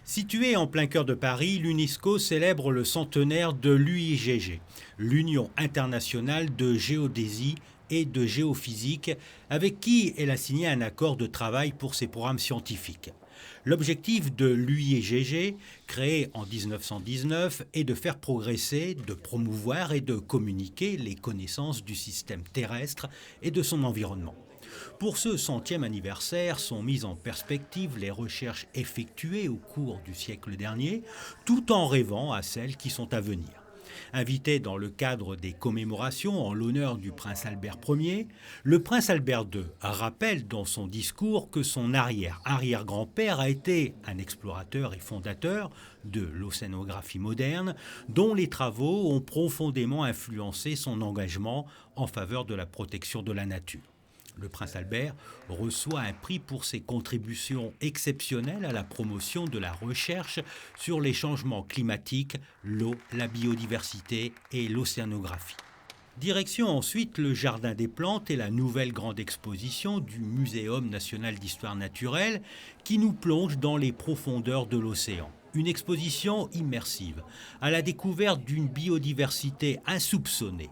Situé en plein cœur de Paris, l'UNESCO célèbre le centenaire de l'UIGG, l'Union internationale de géodésie et de géophysique, avec qui elle a signé un accord de travail pour ses programmes scientifiques. L'objectif de l'UIGG, créé en 1919, est de faire progresser, de promouvoir et de communiquer les connaissances du système terrestre et de son environnement. Pour ce centième anniversaire sont mises en perspective les recherches effectuées au cours du siècle dernier, tout en rêvant à celles qui sont à venir. Invité dans le cadre des commémorations en l'honneur du prince Albert Ier, le prince Albert II rappelle dans son discours que son arrière-arrière-grand-père a été un explorateur et fondateur de l'océanographie moderne, dont les travaux ont profondément influencé son engagement en faveur de la protection de la nature. Le prince Albert reçoit un prix pour ses contributions exceptionnelles à la promotion de la recherche sur les changements climatiques, l'eau, la biodiversité et l'océanographie. Direction ensuite le Jardin des plantes et la nouvelle grande exposition du Muséum national d'histoire naturelle qui nous plonge dans les profondeurs de l'océan. Une exposition immersive à la découverte d'une biodiversité insoupçonnée.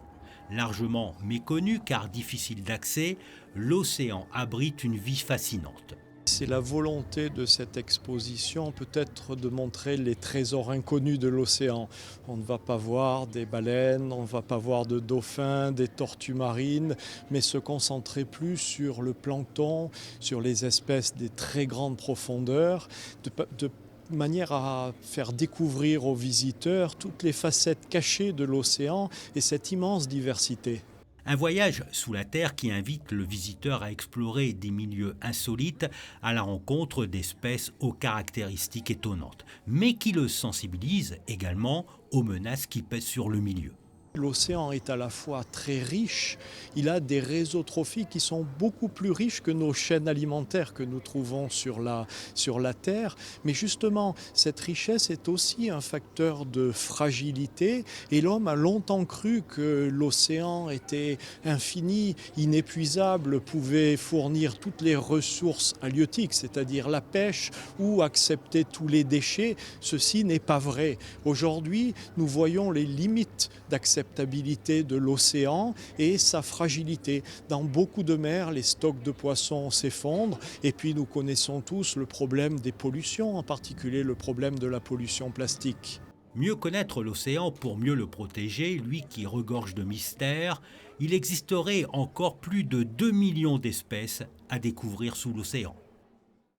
Largement méconnu car difficile d'accès, l'océan abrite une vie fascinante. C'est la volonté de cette exposition peut-être de montrer les trésors inconnus de l'océan. On ne va pas voir des baleines, on ne va pas voir de dauphins, des tortues marines, mais se concentrer plus sur le plancton, sur les espèces des très grandes profondeurs, de manière à faire découvrir aux visiteurs toutes les facettes cachées de l'océan et cette immense diversité. Un voyage sous la terre qui invite le visiteur à explorer des milieux insolites à la rencontre d'espèces aux caractéristiques étonnantes, mais qui le sensibilise également aux menaces qui pèsent sur le milieu. L'océan est à la fois très riche, il a des réseaux trophiques qui sont beaucoup plus riches que nos chaînes alimentaires que nous trouvons sur la Terre. Mais justement, cette richesse est aussi un facteur de fragilité et l'homme a longtemps cru que l'océan était infini, inépuisable, pouvait fournir toutes les ressources halieutiques, c'est-à-dire la pêche ou accepter tous les déchets. Ceci n'est pas vrai. Aujourd'hui, nous voyons les limites d'acceptabilité de l'océan et sa fragilité. Dans beaucoup de mers, les stocks de poissons s'effondrent et puis nous connaissons tous le problème des pollutions, en particulier le problème de la pollution plastique. Mieux connaître l'océan pour mieux le protéger, lui qui regorge de mystères, il existerait encore plus de 2 millions d'espèces à découvrir sous l'océan.